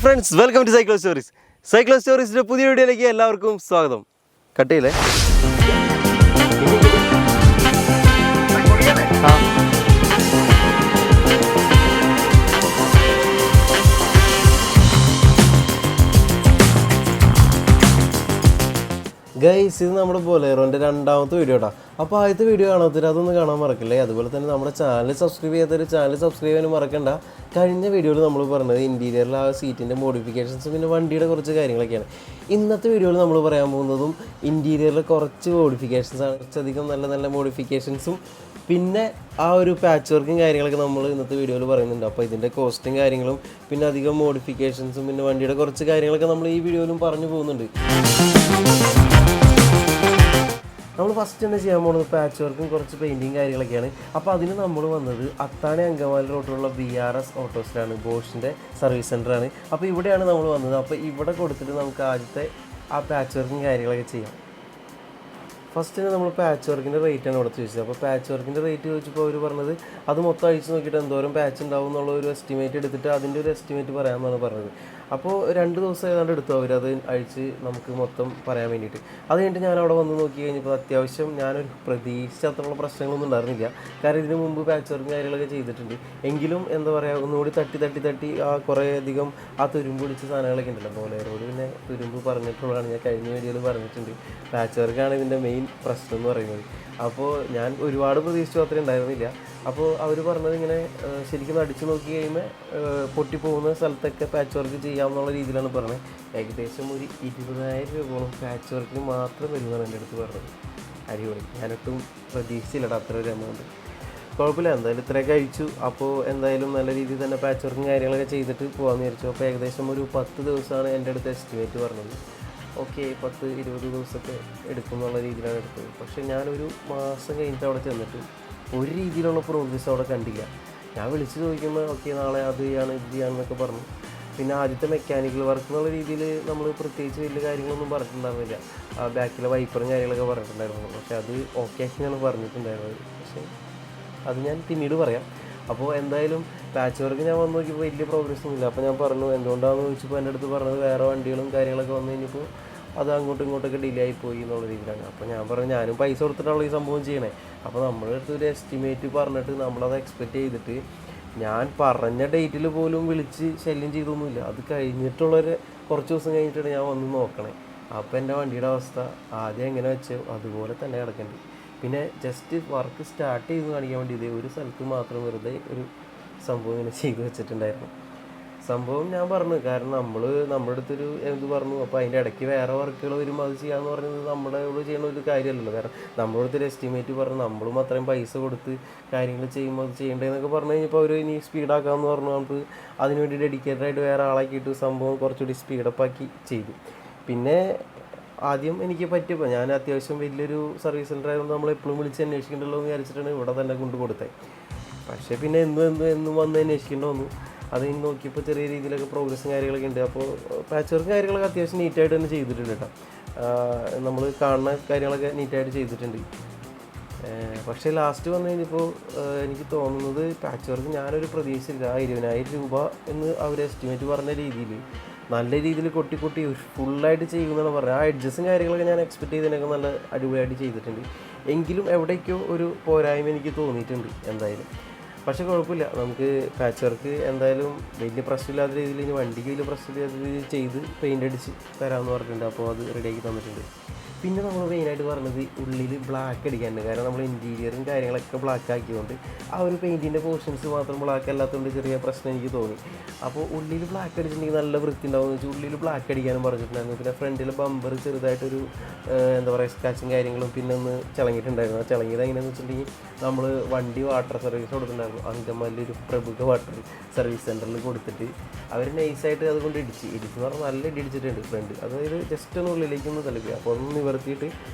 Friends, welcome to Cyclo Stories. Cyclo സ്റ്റോറീസിൻ്റെ പുതിയ വീഡിയോയിലേക്ക് എല്ലാവർക്കും സ്വാഗതം. കട്ടിയില്ലേ? ഗൈസ്, ഇത് നമ്മുടെ ബൊലേറോൻ്റെ രണ്ടാമത്തെ വീഡിയോ കേട്ടോ. അപ്പോൾ ആദ്യത്തെ വീഡിയോ കാണാത്തവർ അതൊന്ന് കാണാൻ മറക്കില്ലേ. അതുപോലെ തന്നെ നമ്മുടെ ചാനൽ സബ്സ്ക്രൈബ് ചെയ്യാത്തവർ ചാനൽ സബ്സ്ക്രൈബ് ചെയ്യാനും മറക്കണ്ട. കഴിഞ്ഞ വീഡിയോയിൽ നമ്മൾ പറഞ്ഞത് ഇൻറ്റീരിയറിൽ ആ സീറ്റിൻ്റെ മോഡിഫിക്കേഷൻസും പിന്നെ വണ്ടിയുടെ കുറച്ച് കാര്യങ്ങളൊക്കെയാണ്. ഇന്നത്തെ വീഡിയോയിൽ നമ്മൾ പറയാൻ പോകുന്നതും ഇൻറ്റീരിയറിൽ കുറച്ച് മോഡിഫിക്കേഷൻസാണ്. കുറച്ചധികം നല്ല നല്ല മോഡിഫിക്കേഷൻസും പിന്നെ ആ ഒരു പാച്ച് വർക്കും കാര്യങ്ങളൊക്കെ നമ്മൾ ഇന്നത്തെ വീഡിയോയിൽ പറയുന്നുണ്ട്. അപ്പോൾ ഇതിൻ്റെ കോസ്റ്റും കാര്യങ്ങളും പിന്നെ അധികം മോഡിഫിക്കേഷൻസും പിന്നെ വണ്ടിയുടെ കുറച്ച് കാര്യങ്ങളൊക്കെ നമ്മൾ ഈ വീഡിയോയിലും പറഞ്ഞു പോകുന്നുണ്ട്. നമ്മൾ ഫസ്റ്റ് തന്നെ ചെയ്യാൻ പോകുന്നത് പാച്ച് വർക്കും കുറച്ച് പെയിൻറ്റിങ് കാര്യങ്ങളൊക്കെയാണ്. അപ്പോൾ അതിന് നമ്മൾ വന്നത് അത്താണി അങ്കമാലി റോഡിലുള്ള BRS ഓട്ടോസിലാണ്. ബോഷിൻ്റെ സർവീസ് സെൻ്ററാണ്. അപ്പോൾ ഇവിടെയാണ് നമ്മൾ വന്നത്. അപ്പോൾ ഇവിടെ കൊടുത്തിട്ട് നമുക്ക് ആദ്യത്തെ ആ പാച്ച് വർക്കും കാര്യങ്ങളൊക്കെ ചെയ്യാം. ഫസ്റ്റ് തന്നെ നമ്മൾ പാച്ച് വർക്കിൻ്റെ റേറ്റാണ് ഇവിടെ ചോദിച്ചത്. അപ്പോൾ പാച്ച് വർക്കിൻ്റെ റേറ്റ് ചോദിച്ചപ്പോൾ അവർ പറഞ്ഞത് അത് മൊത്തം അഴിച്ച് നോക്കിയിട്ട് എന്തോരം പാച്ച് ഉണ്ടാവും എന്നുള്ള ഒരു എസ്റ്റിമേറ്റ് എടുത്തിട്ട് അതിൻ്റെ ഒരു എസ്റ്റിമേറ്റ് പറയാമെന്നാണ് പറഞ്ഞത്. അപ്പോൾ 2 ദിവസം ഏതാണ്ട് എടുത്തു അവരത് അഴിച്ച് നമുക്ക് മൊത്തം പറയാൻ വേണ്ടിയിട്ട്. അത് കഴിഞ്ഞിട്ട് ഞാൻ അവിടെ വന്ന് നോക്കി കഴിഞ്ഞപ്പോൾ അത്യാവശ്യം ഞാനൊരു പ്രതീക്ഷിച്ചത്രയുള്ള പ്രശ്നങ്ങളൊന്നും ഉണ്ടായിരുന്നില്ല. കാരണം ഇതിന് മുമ്പ് പാച്ച് വർക്കും കാര്യങ്ങളൊക്കെ ചെയ്തിട്ടുണ്ട്. എങ്കിലും എന്താ പറയുക, ഒന്നുകൂടി തട്ടി ആ കുറേ അധികം ആ തുരുമ്പ് പിടിച്ച സാധനങ്ങളൊക്കെ ഉണ്ടല്ലോ. ബോലേറോട് പിന്നെ തുരുമ്പ് പറഞ്ഞിട്ടുള്ളതാണ്. ഞാൻ കഴിഞ്ഞ വീഡിയോയിൽ പറഞ്ഞിട്ടുണ്ട്. പാച്ച് വർക്കാണ് ഇതിൻ്റെ മെയിൻ പ്രശ്നം എന്ന് പറയുന്നത്. അപ്പോൾ ഞാൻ ഒരുപാട് പ്രതീക്ഷിച്ചു അത്രയും ഉണ്ടായിരുന്നില്ല. അപ്പോൾ അവർ പറഞ്ഞത് ഇങ്ങനെ ശരിക്കും അടിച്ചു നോക്കി കഴിയുമ്പോൾ പൊട്ടിപ്പോകുന്ന സ്ഥലത്തൊക്കെ പാച്ച് വർക്ക് ചെയ്യാമെന്നുള്ള രീതിയിലാണ് പറഞ്ഞത്. ഏകദേശം ഒരു 20,000 രൂപയോളം പാച്ച് വർക്കിന് മാത്രം വരുന്നതാണ് എൻ്റെ അടുത്ത് പറഞ്ഞത്. അടിപൊളി. ഞാനൊട്ടും പ്രതീക്ഷിച്ചില്ലടാ അത്ര ഒരു എമൗണ്ട്. കുഴപ്പമില്ല, എന്തായാലും ഇത്രയൊക്കെ അഴിച്ചു. അപ്പോൾ എന്തായാലും നല്ല രീതിയിൽ തന്നെ പാച്ച് വർക്കും കാര്യങ്ങളൊക്കെ ചെയ്തിട്ട് പോകാമെന്ന് വിചാരിച്ചു. അപ്പോൾ ഏകദേശം ഒരു 10 ദിവസമാണ് എൻ്റെ അടുത്ത് എസ്റ്റിമേറ്റ് പറഞ്ഞത്. ഓക്കെ, 10-20 ദിവസമൊക്കെ എടുക്കും എന്നുള്ള രീതിയിലാണ് എടുത്തത്. പക്ഷേ ഞാനൊരു മാസം കഴിഞ്ഞിട്ട് അവിടെ ചെന്നിട്ട് ഒരു രീതിയിലുള്ള പ്രോഗ്രസ് അവിടെ കണ്ടില്ല. ഞാൻ വിളിച്ച് ചോദിക്കുമ്പോൾ ഓക്കെ നാളെ അത് ചെയ്യാണ് ഇത് ചെയ്യാമെന്നൊക്കെ പറഞ്ഞു. പിന്നെ ആദ്യത്തെ മെക്കാനിക്കൽ വർക്ക് എന്നുള്ള രീതിയിൽ നമ്മൾ പ്രത്യേകിച്ച് വലിയ കാര്യങ്ങളൊന്നും പറഞ്ഞിട്ടുണ്ടായിരുന്നില്ല. ആ ബാക്കിലെ വൈപ്പറും കാര്യങ്ങളൊക്കെ പറഞ്ഞിട്ടുണ്ടായിരുന്നു. പക്ഷേ അത് ഓക്കെ ആക്കിയാണ് പറഞ്ഞിട്ടുണ്ടായിരുന്നത്. പക്ഷേ അത് ഞാൻ പിന്നീട് പറയാം. അപ്പോൾ എന്തായാലും പാച്ച് വർക്ക് ഞാൻ വന്ന് നോക്കിയപ്പോൾ വലിയ പ്രോഗ്രസ് ഒന്നുമില്ല. അപ്പോൾ ഞാൻ പറഞ്ഞു എന്തുകൊണ്ടാണെന്ന് ചോദിച്ചപ്പോൾ എൻ്റെ അടുത്ത് പറഞ്ഞത് വേറെ വണ്ടികളും കാര്യങ്ങളൊക്കെ വന്നു കഴിഞ്ഞപ്പോൾ അത് അങ്ങോട്ടും ഇങ്ങോട്ടൊക്കെ ഡിലേ ആയിപ്പോയി എന്നുള്ള രീതിയിലാണ്. അപ്പോൾ ഞാൻ പറഞ്ഞു ഞാനും പൈസ കൊടുത്തിട്ടുള്ള ഈ സംഭവം ചെയ്യണേ. അപ്പോൾ നമ്മുടെ അടുത്ത് ഒരു എസ്റ്റിമേറ്റ് പറഞ്ഞിട്ട് നമ്മളത് എക്സ്പെക്റ്റ് ചെയ്തിട്ട് ഞാൻ പറഞ്ഞ ഡേറ്റിൽ പോലും വിളിച്ച് ശല്യം ചെയ്തൊന്നുമില്ല. അത് കഴിഞ്ഞിട്ടുള്ളൊരു കുറച്ച് ദിവസം കഴിഞ്ഞിട്ടാണ് ഞാൻ വന്ന് നോക്കണേ. അപ്പോൾ എൻ്റെ വണ്ടിയുടെ അവസ്ഥ ആദ്യം എങ്ങനെ വെച്ചോ അതുപോലെ തന്നെ കിടക്കേണ്ടി. പിന്നെ ജസ്റ്റ് വർക്ക് സ്റ്റാർട്ട് ചെയ്ത് കാണിക്കാൻ വേണ്ടി ഇതേ ഒരു സ്ഥലത്ത് മാത്രം വെറുതെ ഒരു സംഭവം ഇങ്ങനെ ചെയ്ത് വെച്ചിട്ടുണ്ടായിരുന്നു. സംഭവം ഞാൻ പറഞ്ഞു, കാരണം നമ്മുടെ അടുത്തൊരു എന്ത് പറഞ്ഞു. അപ്പോൾ അതിൻ്റെ ഇടയ്ക്ക് വേറെ വർക്കുകൾ വരുമ്പോൾ അത് ചെയ്യാമെന്ന് പറയുന്നത് നമ്മുടെ ഇവിടെ ചെയ്യുന്ന ഒരു കാര്യമല്ലല്ലോ. കാരണം നമ്മുടെ അടുത്തൊരു എസ്റ്റിമേറ്റ് പറഞ്ഞ് നമ്മളും അത്രയും പൈസ കൊടുത്ത് കാര്യങ്ങൾ ചെയ്യുമ്പോൾ അത് ചെയ്യേണ്ടതെന്നൊക്കെ പറഞ്ഞു കഴിഞ്ഞപ്പോൾ അവർ ഇനി സ്പീഡാക്കാമെന്ന് പറഞ്ഞു. നമുക്ക് അതിനുവേണ്ടി ഡെഡിക്കേറ്റഡായിട്ട് വേറെ ആളാക്കിയിട്ട് സംഭവം കുറച്ചുകൂടി സ്പീഡപ്പാക്കി ചെയ്തു. പിന്നെ ആദ്യം എനിക്ക് പറ്റിയപ്പോൾ ഞാൻ അത്യാവശ്യം വലിയൊരു സർവീസ് സെൻ്റർ ആയതുകൊണ്ട് നമ്മൾ എപ്പോഴും വിളിച്ച് അന്വേഷിക്കേണ്ടല്ലോ എന്ന് വിചാരിച്ചിട്ടാണ് ഇവിടെ തന്നെ കൊണ്ട് കൊടുത്തത്. പക്ഷേ പിന്നെ എന്നും വന്ന് അന്വേഷിക്കേണ്ട വന്നു. അത് നോക്കിയപ്പോൾ ചെറിയ രീതിയിലൊക്കെ പ്രോഗ്രസ്സും കാര്യങ്ങളൊക്കെ ഉണ്ട്. അപ്പോൾ പാച്ച് വർക്കും കാര്യങ്ങളൊക്കെ അത്യാവശ്യം നീറ്റായിട്ട് തന്നെ ചെയ്തിട്ടുണ്ട് കേട്ടോ. നമ്മൾ കാണുന്ന കാര്യങ്ങളൊക്കെ നീറ്റായിട്ട് ചെയ്തിട്ടുണ്ട്. പക്ഷേ ലാസ്റ്റ് വന്നു കഴിഞ്ഞപ്പോൾ എനിക്ക് തോന്നുന്നത് പാച്ച് വർക്ക് ഞാനൊരു പ്രതീക്ഷിച്ചില്ല. 20,000 രൂപ എന്ന് അവർ എസ്റ്റിമേറ്റ് പറഞ്ഞ രീതിയിൽ നല്ല രീതിയിൽ കൊട്ടി ഫുള്ളായിട്ട് ചെയ്യുമെന്നാണ് പറഞ്ഞത്. ആ എഡ്ജസ്റ്റും കാര്യങ്ങളൊക്കെ ഞാൻ എക്സ്പെക്റ്റ് ചെയ്തതിനൊക്കെ നല്ല അടിപൊളിയായിട്ട് ചെയ്തിട്ടുണ്ട്. എങ്കിലും എവിടേക്കോ ഒരു പോരായ്മ എനിക്ക് തോന്നിയിട്ടുണ്ട് എന്തായാലും. പക്ഷേ കുഴപ്പമില്ല, നമുക്ക് പാച്ച് വർക്ക് എന്തായാലും വലിയ പ്രശ്നമില്ലാത്ത രീതിയിൽ ഇനി വണ്ടിക്ക് വലിയ പ്രശ്നമില്ലാത്ത രീതിയിൽ ചെയ്ത് പെയിൻ്റ് അടിച്ച് തരാമെന്ന് പറഞ്ഞിട്ടുണ്ട്. അപ്പോൾ അത് റെഡിയാക്കി തന്നിട്ടുണ്ട്. പിന്നെ നമ്മൾ മെയിനായിട്ട് പറഞ്ഞത് ഉള്ളിൽ ബ്ലാക്ക് അടിക്കാനുണ്ട്. കാരണം നമ്മൾ ഇൻറ്റീരിയറും കാര്യങ്ങളൊക്കെ ബ്ലാക്ക് ആക്കിയതുകൊണ്ട് ആ ഒരു പെയിൻറ്റിൻ്റെ പോർഷൻസ് മാത്രം ബ്ലാക്ക് അല്ലാത്തതുകൊണ്ട് ചെറിയ പ്രശ്നം എനിക്ക് തോന്നി. അപ്പോൾ ഉള്ളിൽ ബ്ലാക്ക് അടിച്ചിട്ടുണ്ടെങ്കിൽ നല്ല വൃത്തി ഉണ്ടാവുമെന്ന് വെച്ചാൽ ഉള്ളിൽ ബ്ലാക്ക് അടിക്കാനും പറഞ്ഞിട്ടുണ്ടായിരുന്നു. പിന്നെ ഫ്രണ്ടിൽ ബമ്പർ ചെറുതായിട്ടൊരു എന്താ പറയുക സ്ക്രാച്ചും കാര്യങ്ങളും പിന്നെ ഒന്ന് ചിളങ്ങിയിട്ടുണ്ടായിരുന്നു. ആ ചിളങ്ങിയത് എങ്ങനെയാണെന്ന് വെച്ചിട്ടുണ്ടെങ്കിൽ നമ്മൾ വണ്ടി വാട്ടർ സർവീസ് കൊടുത്തിട്ടുണ്ടായിരുന്നു. അങ്കമാലി ഒരു പ്രമുഖ വാട്ടർ സർവീസ് സെൻ്ററിൽ കൊടുത്തിട്ട് അവർ നൈസായിട്ട് അതുകൊണ്ട് ഇടിച്ചെന്ന് പറഞ്ഞാൽ നല്ല ഇടിച്ചിട്ടുണ്ട് ഫ്രണ്ട്. അതായത് ജസ്റ്റ് ഒന്ന് ഉള്ളിലേക്കൊന്ന് തലക്കുക. അപ്പോൾ അതൊന്ന് നിവർത്തിയിട്ട്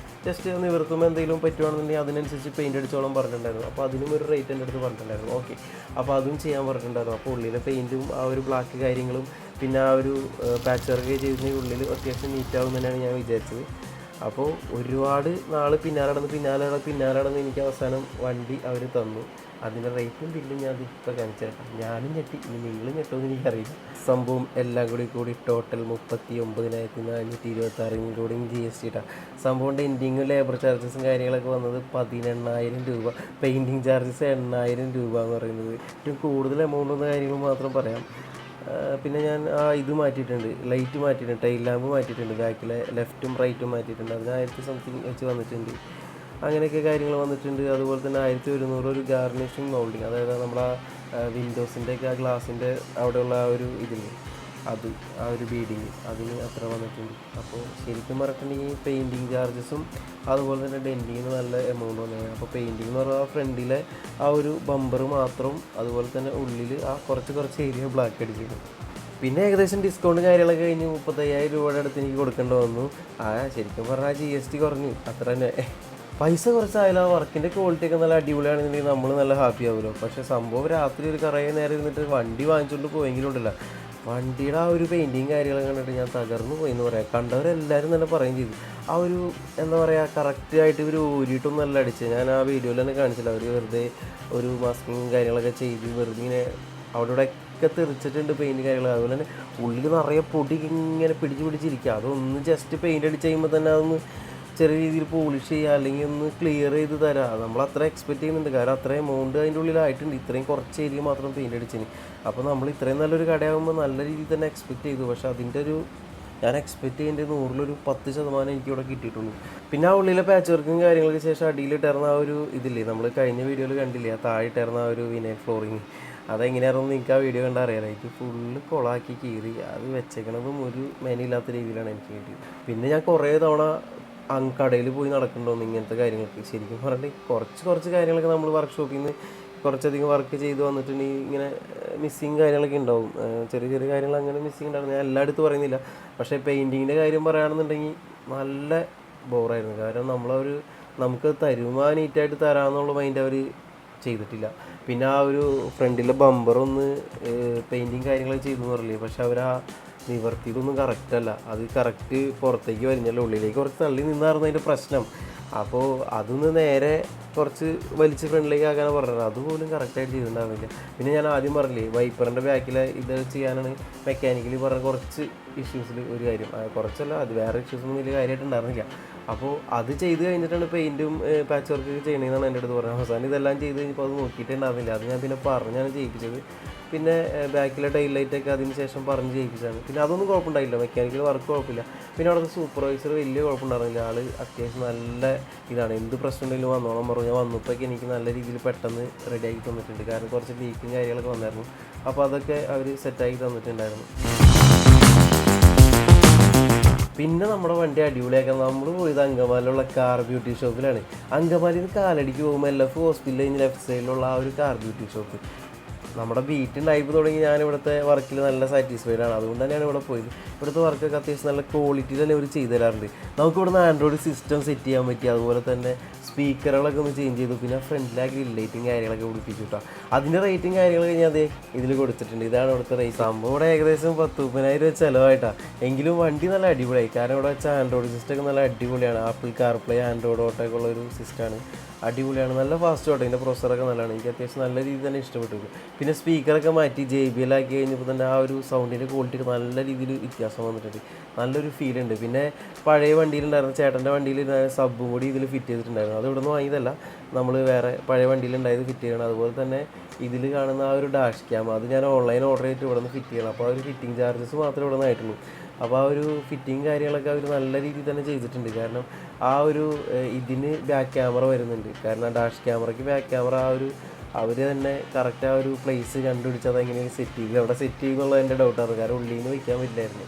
ജസ്റ്റ് നിവർത്തുമ്പോൾ എന്തെങ്കിലും പറ്റുവാണെന്നുണ്ടെങ്കിൽ അതിനനുസരിച്ച് പെയിൻ്റ് അടിച്ചോളം പറഞ്ഞിട്ടുണ്ടായിരുന്നു. അപ്പോൾ അതിനും ഒരു റേറ്റ് എൻ്റെ അടുത്ത് പറഞ്ഞിട്ടുണ്ടായിരുന്നു. ഓക്കെ, അപ്പോൾ അതും ചെയ്യാൻ പറഞ്ഞിട്ടുണ്ടായിരുന്നു. അപ്പോൾ ഉള്ളിലെ പെയിൻറ്റും ആ ഒരു ബ്ലാക്ക് കാര്യങ്ങളും പിന്നെ ആ ഒരു പാച്ച് വർക്ക് ചെയ്തിട്ടുണ്ടെങ്കിൽ ഉള്ളിൽ അത്യാവശ്യം നീറ്റാവും തന്നെയാണ് ഞാൻ വിചാരിച്ചത്. അപ്പോൾ ഒരുപാട് നാൾ പിന്നാലെ നടന്ന് എനിക്ക് അവസാനം വണ്ടി അവർ തന്നു. അതിൻ്റെ റേറ്റും ബില്ലും ഞാൻ ഇപ്പോൾ കാണിച്ചേക്കാം. ഞാനും ഞെട്ടി, ഇനി നിങ്ങളും ഞെട്ടുമെന്ന് എനിക്കറിയില്ല. സംഭവം എല്ലാം കൂടി ടോട്ടൽ 39,426 ഇൻക്ലൂഡിങ് GST ഇട്ടാണ്. സംഭവം എൻഡിങ്ങും ലേബർ ചാർജസും കാര്യങ്ങളൊക്കെ വന്നത് 18,000 രൂപ, പെയിൻറ്റിങ് ചാർജസ് 8,000 രൂപ എന്ന് പറയുന്നത്. ഏറ്റവും കൂടുതൽ എമൗണ്ട് എന്ന കാര്യങ്ങൾ മാത്രം പറയാം. പിന്നെ ഞാൻ ഇത് മാറ്റിയിട്ടുണ്ട്, ലൈറ്റ് മാറ്റിയിട്ടുണ്ട്, ടൈൽ ലാമ്പ് മാറ്റിയിട്ടുണ്ട്, ബാക്കിലെ ലെഫ്റ്റും റൈറ്റും മാറ്റിയിട്ടുണ്ട്. അതിന് 1000 സംതിങ് വെച്ച് വന്നിട്ടുണ്ട്. അങ്ങനെയൊക്കെ കാര്യങ്ങൾ വന്നിട്ടുണ്ട്. അതുപോലെ തന്നെ 1100 ഒരു ഗാർണിഷിങ് മൗൾഡിങ്, അതായത് നമ്മുടെ വിൻഡോസിൻ്റെയൊക്കെ ആ ഗ്ലാസിൻ്റെ അവിടെയുള്ള ആ ഒരു ഇതില്ലേ, അത് ആ ഒരു ബീഡിങ് അതിന് അത്ര വന്നിട്ടുണ്ട്. അപ്പോൾ ശരിക്കും പറഞ്ഞിട്ടുണ്ടെങ്കിൽ പെയിൻറ്റിങ് ചാർജസും അതുപോലെ തന്നെ ഡെൻറ്റിങ്ങിന് നല്ല എമൗണ്ട് വന്നത്. അപ്പോൾ പെയിൻറ്റിങ് എന്ന് പറഞ്ഞാൽ ഫ്രണ്ടിലെ ആ ഒരു ബമ്പർ മാത്രം, അതുപോലെ തന്നെ ഉള്ളിൽ ആ കുറച്ച് ഏരിയ ബ്ലാക്ക് അടിച്ചിട്ടുണ്ട്. പിന്നെ ഏകദേശം ഡിസ്കൗണ്ട് കാര്യങ്ങളൊക്കെ കഴിഞ്ഞ് 35,000 രൂപയുടെ അടുത്ത് എനിക്ക് കൊടുക്കേണ്ടി വന്നു. ശരിക്കും പറഞ്ഞാൽ GST കുറഞ്ഞു, അത്ര തന്നെ. പൈസ കുറച്ചായാലും ആ വർക്കിൻ്റെ ക്വാളിറ്റി ഒക്കെ നല്ല അടിപൊളിയാണെന്നുണ്ടെങ്കിൽ നമ്മൾ നല്ല ഹാപ്പി ആവുമല്ലോ. പക്ഷേ സംഭവം രാത്രി ഒരു കുറേ നേരം ഇരുന്നിട്ട് വണ്ടി വാങ്ങിച്ചുകൊണ്ട് പോയെങ്കിലും ഉണ്ടല്ല, വണ്ടിയുടെ ആ ഒരു പെയിൻറ്റിങ് കാര്യങ്ങളൊക്കെ കണ്ടിട്ട് ഞാൻ തകർന്നു പോയി എന്ന് പറയാം. കണ്ടവരെല്ലാവരും തന്നെ പറയുകയും ചെയ്തു. ആ ഒരു എന്താ പറയുക, കറക്റ്റായിട്ട് ഇവർ ഊരിയിട്ടൊന്നും നല്ല അടിച്ചത്. ഞാൻ ആ വീഡിയോയിൽ തന്നെ കാണിച്ചില്ല, അവർ വെറുതെ ഒരു മാസ്കിങ് കാര്യങ്ങളൊക്കെ ചെയ്ത് വെറുതെ ഇങ്ങനെ അവിടെ ഒക്കെ തെറിച്ചിട്ടുണ്ട് പെയിൻറ്റ് കാര്യങ്ങൾ. അതുപോലെ തന്നെ ഉള്ളിൽ നിറയെ പൊടി ഇങ്ങനെ പിടിച്ചിരിക്കുക. അതൊന്ന് ജസ്റ്റ് പെയിൻ്റ് അടിച്ച് കഴിയുമ്പോൾ തന്നെ അതൊന്ന് ചെറിയ രീതിയിൽ പോളിഷ് ചെയ്യുക, അല്ലെങ്കിൽ ഒന്ന് ക്ലിയർ ചെയ്ത് തരാം. നമ്മൾ അത്ര എക്സ്പെക്റ്റ് ചെയ്യുന്നുണ്ട്, കാരണം അത്ര എമൗണ്ട് അതിൻ്റെ ഉള്ളിലായിട്ടുണ്ട്. ഇത്രയും കുറച്ച് ഏരിയ മാത്രം പെയിൻ്റ് അടിച്ചതിന്. അപ്പോൾ നമ്മൾ ഇത്രയും നല്ലൊരു കടയാകുമ്പോൾ നല്ല രീതിയിൽ തന്നെ എക്സ്പെക്റ്റ് ചെയ്തു. പക്ഷേ അതിൻ്റെ ഒരു ഞാൻ എക്സ്പെക്റ്റ് ചെയ്യേണ്ടത് 100-ൽ 10% എനിക്കിവിടെ കിട്ടിയിട്ടുള്ളൂ. പിന്നെ ആ ഉള്ളിലെ പാച്ച് വർക്കും കാര്യങ്ങൾക്ക് ശേഷം അടിയിലിട്ടിരുന്ന ആ ഒരു ഇതില്ലേ, നമ്മൾ കഴിഞ്ഞ വീഡിയോയിൽ കണ്ടില്ലേ, ആ താഴെയിട്ടിരുന്ന ആ ഒരു വിനൈൽ ഫ്ലോറിങ്, അതെങ്ങനെയാണെന്ന് നിങ്ങൾക്ക് ആ വീഡിയോ കണ്ടാൽ അറിയാം. എനിക്ക് ഫുള്ള് കൊളാക്കി കീറി അത് വെച്ചേക്കണതും ഒരു മെനയില്ലാത്ത രീതിയിലാണ് എനിക്ക് കിട്ടിയത്. പിന്നെ ഞാൻ കുറേ തവണ കടയിൽ പോയി നടക്കണ്ടോന്ന് ഇങ്ങനത്തെ കാര്യങ്ങൾക്ക്. ശരിക്കും പറഞ്ഞിട്ട് കുറച്ച് കാര്യങ്ങളൊക്കെ നമ്മൾ വർക്ക്ഷോപ്പിൽ നിന്ന് കുറച്ചധികം വർക്ക് ചെയ്ത് വന്നിട്ടുണ്ടെങ്കിൽ ഇങ്ങനെ മിസ്സിങ് കാര്യങ്ങളൊക്കെ ഉണ്ടാവും. ചെറിയ കാര്യങ്ങൾ അങ്ങനെ മിസ്സിങ് ഉണ്ടാവും. ഞാൻ എല്ലായിടത്തും പറയുന്നില്ല. പക്ഷേ പെയിൻറ്റിങ്ങിൻ്റെ കാര്യം പറയുകയാണെന്നുണ്ടെങ്കിൽ നല്ല ബോറായിരുന്നു. കാരണം നമുക്ക് തരുമാ നീറ്റായിട്ട് തരാമെന്നുള്ള മൈൻഡ് അവർ ചെയ്തിട്ടില്ല. പിന്നെ ആ ഒരു ഫ്രണ്ടിലെ ബമ്പറൊന്ന് പെയിൻറ്റിങ് കാര്യങ്ങൾ ചെയ്തു എന്ന് പറയില്ലേ, പക്ഷെ അവർ ആ നിവർത്തിയതൊന്നും കറക്റ്റല്ല. അത് കറക്റ്റ് പുറത്തേക്ക് വരുന്നല്ലോ, ഉള്ളിലേക്ക് കുറച്ച് തള്ളി നിന്നായിരുന്നു അതിൻ്റെ പ്രശ്നം. അപ്പോൾ അതൊന്ന് നേരെ കുറച്ച് വലിച്ച് ഫ്രണ്ടിലേക്ക് ആക്കാനാണ് പറഞ്ഞത്. അതുപോലും കറക്റ്റായിട്ട് ചെയ്തിട്ടുണ്ടാവില്ല. പിന്നെ ഞാൻ ആദ്യം പറഞ്ഞില്ലേ, വൈപ്പറിൻ്റെ ബാക്കിലെ ഇത് ചെയ്യാനാണ് മെക്കാനിക്കലി പറഞ്ഞ കുറച്ച് ഇഷ്യൂസിൽ ഒരു കാര്യം, കുറച്ചല്ല അത് വേറെ ഇഷ്യൂസൊന്നും വലിയ കാര്യമായിട്ട് ഉണ്ടായിരുന്നില്ല. അപ്പോൾ അത് ചെയ്ത് കഴിഞ്ഞിട്ടാണ് പെയിൻറ്റും പാച്ച് വർക്ക് ചെയ്യണമെന്നാണ് എൻ്റെ അടുത്ത് പറഞ്ഞത്. അവസാനം ഇതെല്ലാം ചെയ്ത് കഴിഞ്ഞപ്പോൾ അത് നോക്കിയിട്ടുണ്ടായിരുന്നില്ല. അത് ഞാൻ പിന്നെ പറഞ്ഞാണ് ചെയ്യിപ്പിച്ചത്. പിന്നെ ബാക്കിലെ ടൈൽ ലൈറ്റൊക്കെ അതിന് ശേഷം പറഞ്ഞ് ചെയ്യിപ്പിച്ചതാണ്. പിന്നെ അതൊന്നും കുഴപ്പമുണ്ടായില്ല, മെക്കാനിക്കൽ വർക്ക് കുഴപ്പമില്ല. പിന്നെ അവിടുത്തെ സൂപ്പർവൈസർ വലിയ കുഴപ്പമുണ്ടായിരുന്നില്ല. ആൾ അത്യാവശ്യം നല്ല ഇതാണ്, എന്ത് പ്രശ്നം ഉണ്ടെങ്കിലും വന്നോളം പറഞ്ഞു. ഞാൻ വന്നപ്പോഴേക്ക് എനിക്ക് നല്ല രീതിയിൽ പെട്ടെന്ന് റെഡിയാക്കി തന്നിട്ടുണ്ട്. കാരണം കുറച്ച് ലീക്കും കാര്യങ്ങളൊക്കെ വന്നായിരുന്നു. അപ്പോൾ അതൊക്കെ അവർ സെറ്റാക്കി തന്നിട്ടുണ്ടായിരുന്നു. പിന്നെ നമ്മുടെ വണ്ടി അടിപൊളിയാക്കാൻ നമ്മൾ പോയത് അങ്കമാലിലുള്ള കാർ ബ്യൂട്ടി ഷോപ്പിലാണ്. അങ്കമാലിയിൽ നിന്ന് കാലടിക്ക് പോകുമ്പോൾ LF ഹോസ്പിറ്റലിൽ കഴിഞ്ഞ് ലെഫ്റ്റ് സൈഡിലുള്ള ആ ഒരു കാർ ബ്യൂട്ടി ഷോപ്പ്. നമ്മുടെ ബീറ്റുണ്ടായിപ്പ് തുടങ്ങി ഞാൻ ഇവിടുത്തെ വർക്കിൽ നല്ല സാറ്റിസ്ഫൈഡ് ആണ്. അതുകൊണ്ട് തന്നെയാണ് ഇവിടെ പോയത്. ഇവിടുത്തെ വർക്കൊക്കെ അത്യാവശ്യം നല്ല ക്വാളിറ്റിയിൽ തന്നെ ഇവർ ചെയ്തു തരാറുണ്ട്. നമുക്ക് ഇവിടുന്ന് ആൻഡ്രോയിഡ് സിസ്റ്റം സെറ്റ് ചെയ്യാൻ പറ്റി. അതുപോലെ തന്നെ സ്പീക്കറുകളൊക്കെ ഒന്ന് ചേഞ്ച് ചെയ്തു. പിന്നെ ഫ്രണ്ടിലെ ഗ്രിൽ ലൈറ്റും കാര്യങ്ങളൊക്കെ പിടിപ്പിച്ചു കേട്ടോ. അതിൻ്റെ റേറ്റും കാര്യങ്ങളൊക്കെ ഞാൻ അതേ ഇതിൽ കൊടുത്തിട്ടുണ്ട്. ഇതാണ് ഇവിടുത്തെ റേറ്റ്. സംഭവം ഇവിടെ ഏകദേശം 10,000 രൂപ ചിലവായിട്ടാണ്. എങ്കിലും വണ്ടി നല്ല അടിപൊളിയായി. കാരണം ഇവിടെ വെച്ചാൽ ആൻഡ്രോയിഡ് സിസ്റ്റമൊക്കെ നല്ല അടിപൊളിയാണ്. ആപ്പിൾ കാർപ്ലേ, ആൻഡ്രോയിഡ് ഓട്ടോ ഒക്കെ ഉള്ളൊരു സിസ്റ്റമാണ്. അടിപൊളിയാണ്, നല്ല ഫാസ്റ്റ് ഓട്ടോ. ഇതിൻ്റെ പ്രൊസസ്സറൊക്കെ നല്ലതാണ്. എനിക്ക് അത്യാവശ്യം നല്ല രീതിയിൽ തന്നെ ഇഷ്ടപ്പെട്ടു. പിന്നെ സ്പീക്കറൊക്കെ മാറ്റി JBL ആക്കി കഴിഞ്ഞപ്പോൾ തന്നെ ആ ഒരു സൗണ്ടിൻ്റെ ക്വാളിറ്റിക്ക് നല്ല രീതിയിൽ വ്യത്യാസം വന്നിട്ടുണ്ട്. നല്ലൊരു ഫീൽ ഉണ്ട്. പിന്നെ പഴയ വണ്ടിയിലുണ്ടായിരുന്ന ചേട്ടൻ്റെ വണ്ടിയിലുണ്ടായിരുന്ന സബ്ബും കൂടി ഇതിൽ ഫിറ്റ് ചെയ്തിട്ടുണ്ടായിരുന്നു. അത് ഇവിടെ നിന്ന് വാങ്ങിയതല്ല, നമ്മൾ വേറെ പഴയ വണ്ടിയിലുണ്ടായത് ഫിറ്റ് ചെയ്യണം. അതുപോലെ തന്നെ ഇതിൽ കാണുന്ന ആ ഒരു ഡാഷ് ക്യാം അത് ഞാൻ ഓൺലൈൻ ഓർഡർ ചെയ്തിട്ട് ഇവിടെ നിന്ന് ഫിറ്റ് ചെയ്യണം. അപ്പോൾ ആ ഒരു ഫിറ്റിംഗ് ചാർജസ് മാത്രമേ ഇവിടെ നിന്ന് ആയിട്ടുള്ളൂ. അപ്പോൾ ആ ഒരു ഫിറ്റിങ് കാര്യങ്ങളൊക്കെ അവർ നല്ല രീതിയിൽ തന്നെ ചെയ്തിട്ടുണ്ട്. കാരണം ആ ഒരു ഇതിന് ബാക്ക് ക്യാമറ വരുന്നുണ്ട്. കാരണം ഡാഷ് ക്യാമറയ്ക്ക് ബാക്ക് ക്യാമറ അവർ തന്നെ കറക്റ്റ് ആ ഒരു പ്ലേസ് കണ്ടുപിടിച്ച് അതെങ്ങനെയാണ് സെറ്റ് ചെയ്ത് അവിടെ സെറ്റ് ചെയ്യുന്നുള്ള എൻ്റെ ഡൗട്ടാണ്. കാരണം ഉള്ളിൽ നിന്ന് വയ്ക്കാൻ പറ്റില്ലായിരുന്നു,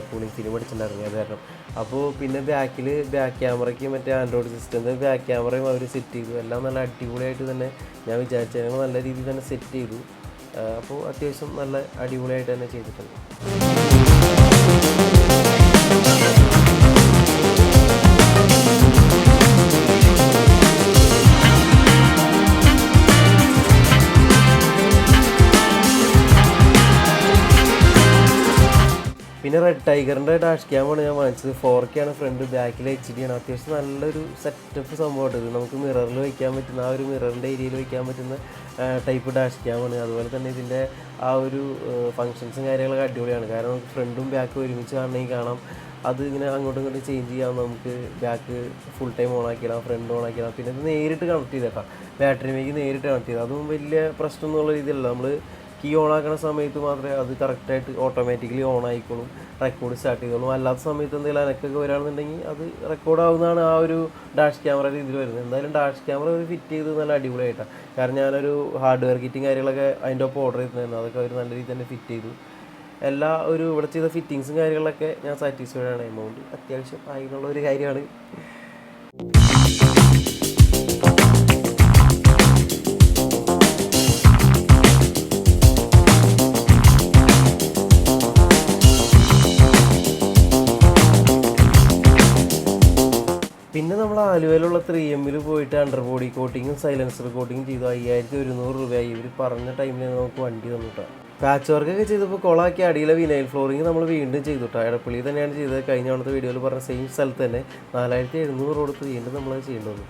കൂളിംഗ് ഫിലിം പഠിച്ചിട്ടുണ്ടായിരുന്നു അത് കാരണം. അപ്പോൾ പിന്നെ ബാക്ക് ക്യാമറയ്ക്ക് മറ്റേ ആൻഡ്രോയിഡ് സിസ്റ്റത്തിൻ്റെ ബാക്ക് ക്യാമറയും അവർ സെറ്റ് ചെയ്തു. എല്ലാം നല്ല അടിപൊളിയായിട്ട് തന്നെ ഞാൻ വിചാരിച്ചതിന് നല്ല രീതിയിൽ തന്നെ സെറ്റ് ചെയ്തു. അപ്പോൾ അത്യാവശ്യം നല്ല അടിപൊളിയായിട്ട് തന്നെ ചെയ്തിട്ടുണ്ട്. പിന്നെ റെഡ് ടൈഗറിൻ്റെ ഡാഷ് ക്യാമാണ് ഞാൻ വാങ്ങിച്ചത്. 4K ആണ് ഫ്രണ്ട്, ബാക്കിൽ HD ആണ്. അത്യാവശ്യം നല്ലൊരു സെറ്റപ്പ് സംഭവമായിട്ട് ഇത് നമുക്ക് മിററിൽ വയ്ക്കാൻ പറ്റുന്ന ആ ഒരു മിററിൻ്റെ ഏരിയയിൽ വയ്ക്കാൻ പറ്റുന്ന ടൈപ്പ് ഡാഷ് ക്യാമാണ്. അതുപോലെ തന്നെ ഇതിൻ്റെ ആ ഒരു ഫങ്ഷൻസും കാര്യങ്ങളൊക്കെ അടിപൊളിയാണ്. കാരണം നമുക്ക് ഫ്രണ്ടും ബാക്കും ഒരുമിച്ച് കാണണമെങ്കിൽ കാണാം. അത് ഇങ്ങനെ അങ്ങോട്ടും ഇങ്ങോട്ടും ചേഞ്ച് ചെയ്യാം. നമുക്ക് ബാക്ക് ഫുൾ ടൈം ഓൺ ആക്കിയിടാം, ഫ്രണ്ട് ഓൺ ആക്കിയിടാം. പിന്നെ ഇത് നേരിട്ട് കണക്ട് ചെയ്തേക്കാം, ബാറ്ററിയിലേക്ക് നേരിട്ട് കണക്ട് ചെയ്താൽ അതും വലിയ പ്രശ്നം എന്നുള്ള രീതിയിലല്ല. നമ്മൾ കീ ഓൺ ആക്കുന്ന സമയത്ത് മാത്രമേ അത് കറക്റ്റായിട്ട് ഓട്ടോമാറ്റിക്കലി ഓൺ ആയിക്കോളും, റെക്കോർഡ് സ്റ്റാർട്ട് ചെയ്തോളും. അല്ലാത്ത സമയത്ത് എന്തെങ്കിലും അനക്കൊക്കെ വരികയാണെന്നുണ്ടെങ്കിൽ അത് റെക്കോർഡ് ആവുന്നതാണ് ആ ഒരു ഡാഷ് ക്യാമറ രീതിയിൽ വരുന്നത്. എന്തായാലും ഡാഷ് ക്യാമറ ഒരു ഫിറ്റ് ചെയ്ത് നല്ല അടിപൊളിയായിട്ടാണ്. കാരണം ഞാനൊരു ഹാർഡ്വെയർ കിറ്റും കാര്യങ്ങളൊക്കെ അതിൻ്റെ ഒപ്പം ഓർഡർ ചെയ്തിട്ടുണ്ടായിരുന്നു. അതൊക്കെ അവർ നല്ല രീതിയിൽ തന്നെ ഫിറ്റ് ചെയ്തു. എല്ലാ ഒരു ഇവിടെ ചെയ്ത ഫിറ്റിങ്സും കാര്യങ്ങളൊക്കെ ഞാൻ സാറ്റിസ്ഫൈഡ് ആണ്. എമൗണ്ട് അത്യാവശ്യം ആയിട്ടുള്ള ഒരു കാര്യമാണ്. പിന്നെ നമ്മൾ ആലുവയിലുള്ള 3M പോയിട്ട് അണ്ടർബോഡി കോട്ടിങ്ങും സൈലൻസർ കോട്ടിങ്ങും ചെയ്തു. 5100 രൂപയായി. ഇവർ പറഞ്ഞ ടൈമിൽ നമുക്ക് വണ്ടി തന്നിട്ടാണ്. പാച്ച് വർക്കൊക്കെ ചെയ്തപ്പോൾ കൊളാക്കി അടിയിലെ വിനൈൽ ഫ്ലോറിങ് നമ്മൾ വീണ്ടും ചെയ്തു കേട്ടോ. എടപ്പള്ളി തന്നെയാണ് ചെയ്തത്. കഴിഞ്ഞ തവണത്തെ വീഡിയോയിൽ പറഞ്ഞ സെയിം സ്ഥലത്ത് തന്നെ 4700 കൊടുത്ത് വീണ്ടും നമ്മളത് ചെയ്യേണ്ടി വന്നു.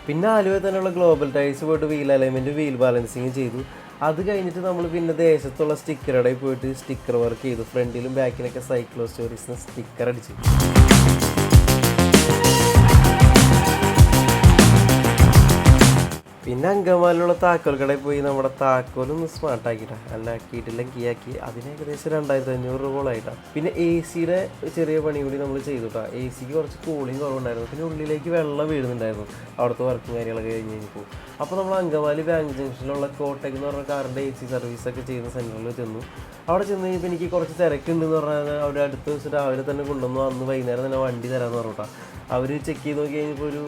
പിന്നെ ആലുവയിൽ തന്നെയുള്ള ഗ്ലോബൽ ടൈൽസ് പോയിട്ട് വീൽ അലൈൻമെൻറ്റും വീൽ ബാലൻസിങ്ങും ചെയ്തു. അത് കഴിഞ്ഞിട്ട് നമ്മൾ പിന്നെ ദേശത്തുള്ള സ്റ്റിക്കറുടെ പോയിട്ട് സ്റ്റിക്കർ വർക്ക് ചെയ്തു. ഫ്രണ്ടിലും ബാക്കിലൊക്കെ സൈക്ലോ സ്റ്റോറീസിന് സ്റ്റിക്കർ അടിച്ചു. പിന്നെ അങ്കമാലിലുള്ള താക്കോൽ കടയിൽ പോയി നമ്മുടെ താക്കോലൊന്ന് സ്മാർട്ടാക്കിയിട്ടാണ്, അല്ല ആക്കിയിട്ടില്ല കീയാക്കി. അതിന് ഏകദേശം 2500 രൂപകളായിട്ടാണ്. പിന്നെ AC ചെറിയ പണി കൂടി നമ്മൾ ചെയ്തു കേട്ടോ. AC കുറച്ച് കൂളിങ് കുറവുണ്ടായിരുന്നു. പിന്നെ ഉള്ളിലേക്ക് വെള്ളം വീഴുന്നുണ്ടായിരുന്നു അവിടുത്തെ വർക്കും കാര്യങ്ങളൊക്കെ കഴിഞ്ഞ് കഴിഞ്ഞപ്പോൾ. അപ്പോൾ നമ്മൾ അങ്കമാലി ബാങ്ക് ജംഗ്ഷനിലുള്ള കോട്ടയ്ക്ക് എന്ന് പറഞ്ഞ കാറിൻ്റെ AC സർവീസൊക്കെ ചെയ്യുന്ന സെൻറ്ററിൽ ചെന്നു. അവിടെ ചെന്ന് കഴിഞ്ഞപ്പോൾ എനിക്ക് കുറച്ച് തിരക്കുണ്ടെന്ന് പറഞ്ഞാൽ അവിടെ അടുത്ത ദിവസം രാവിലെ തന്നെ കൊണ്ടുവന്നു. അന്ന് വൈകുന്നേരം തന്നെ വണ്ടി തരാമെന്ന് പറഞ്ഞിട്ടാണ്. അവർ ചെക്ക് ചെയ്ത് നോക്കി കഴിഞ്ഞപ്പോൾ ഒരു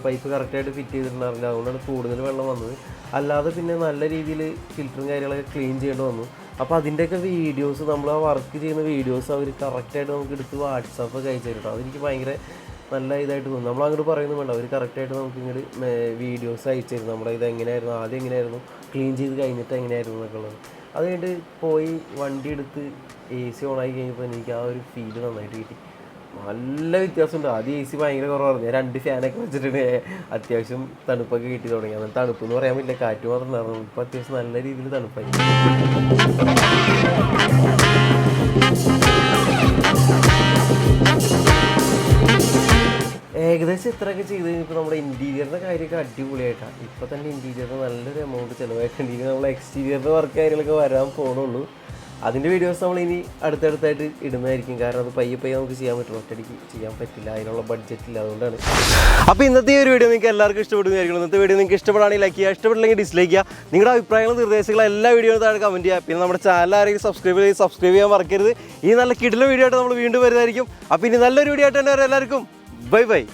പൈപ്പ് കറക്റ്റായിട്ട് ഫിറ്റ് ചെയ്തിട്ടുണ്ടായിരുന്നില്ല. അതുകൊണ്ടാണ് കൂടുതൽ വെള്ളം വന്നത്. അല്ലാതെ പിന്നെ നല്ല രീതിയിൽ ഫിൽറ്ററും കാര്യങ്ങളൊക്കെ ക്ലീൻ ചെയ്യേണ്ടി വന്നു. അപ്പോൾ അതിൻ്റെയൊക്കെ വീഡിയോസ്, നമ്മൾ ആ വർക്ക് ചെയ്യുന്ന വീഡിയോസ് അവർ കറക്റ്റായിട്ട് നമുക്ക് എടുത്ത് വാട്സാപ്പൊക്കെ അയച്ചു തരും കേട്ടോ. അതെനിക്ക് ഭയങ്കര നല്ല ഇതായിട്ട് തോന്നുന്നു. നമ്മൾ അങ്ങോട്ട് പറയുന്നു വേണ്ട, അവർ കറക്റ്റായിട്ട് നമുക്ക് ഇങ്ങോട്ട് വീഡിയോസ് അയച്ചു തരും. നമ്മുടെ ഇത് എങ്ങനെയായിരുന്നു, ആദ്യം എങ്ങനെയായിരുന്നു, ക്ലീൻ ചെയ്ത് കഴിഞ്ഞിട്ട് എങ്ങനെയായിരുന്നു എന്നൊക്കെ ഉള്ളത്. അത് കഴിഞ്ഞിട്ട് പോയി വണ്ടി എടുത്ത് AC ഓണാക്കി കഴിഞ്ഞപ്പോൾ എനിക്ക് ആ ഒരു ഫീല് നന്നായിട്ട് കിട്ടി. നല്ല വ്യത്യാസമുണ്ട്. ആദ്യം AC ഭയങ്കര കുറവായിരുന്നു. ഞാൻ 2 ഫാനൊക്കെ വെച്ചിട്ട് അത്യാവശ്യം തണുപ്പൊക്കെ കിട്ടി തുടങ്ങി. അന്ന് തണുപ്പ് എന്ന് പറയാൻ പറ്റില്ല, കാറ്റ് മാത്രം ഉണ്ടായിരുന്നു. ഇപ്പോൾ അത്യാവശ്യം നല്ല രീതിയിൽ തണുപ്പായി. ഏകദേശം ഇത്രയൊക്കെ ചെയ്ത് കഴിഞ്ഞപ്പോൾ നമ്മുടെ ഇൻറ്റീരിയറിൻ്റെ കാര്യമൊക്കെ അടിപൊളിയായിട്ടാണ്. ഇപ്പോൾ തന്നെ ഇൻറ്റീരിയറിന് നല്ലൊരു എമൗണ്ട് ചിലവായിട്ടുണ്ട്. ഇനി നമ്മൾ എക്സ്റ്റീരിയറിൻ്റെ വർക്ക് കാര്യങ്ങളൊക്കെ വരാൻ പോകുന്നുള്ളൂ. അതിൻ്റെ വീഡിയോസ് നമ്മൾ ഇനി അടുത്തടുത്തായിട്ട് ഇടുന്നതായിരിക്കും. കാരണം അത് പയ്യെ നമുക്ക് ചെയ്യാൻ പറ്റും, ഒറ്റയടിക്ക് ചെയ്യാൻ പറ്റില്ല, അതിനുള്ള ബഡ്ജറ്റ് ഇല്ല. അതുകൊണ്ടാണ്. അപ്പോൾ ഇന്നത്തെ ഒരു വീഡിയോ നിങ്ങൾക്ക് എല്ലാവർക്കും ഇഷ്ടപ്പെടുന്നതായിരിക്കും. ഇന്നത്തെ വീഡിയോ നിങ്ങൾക്ക് ഇഷ്ടപ്പെടുകയാണെങ്കിൽ ലൈക്ക് ചെയ്യുക, ഇഷ്ടപ്പെട്ടില്ലെങ്കിൽ ഡിസ്ലൈക്ക് ചെയ്യുക. നിങ്ങളുടെ അഭിപ്രായങ്ങളും നിർദ്ദേശങ്ങളും എല്ലാ വീഡിയോയും താഴെ കമൻറ്റ് ചെയ്യുക. പിന്നെ നമ്മുടെ ചാനൽ ആരെങ്കിലും സബ്സ്ക്രൈബ് ചെയ്യാൻ മറക്കരുത്. ഈ നല്ല കിടിലൻ വീഡിയോ ആയിട്ട് നമ്മൾ വീണ്ടും വരുന്നതായിരിക്കും. അപ്പോൾ ഇനി നല്ലൊരു വീഡിയോ ആയിട്ട് തന്നെ എല്ലാവർക്കും ബൈ ബൈ.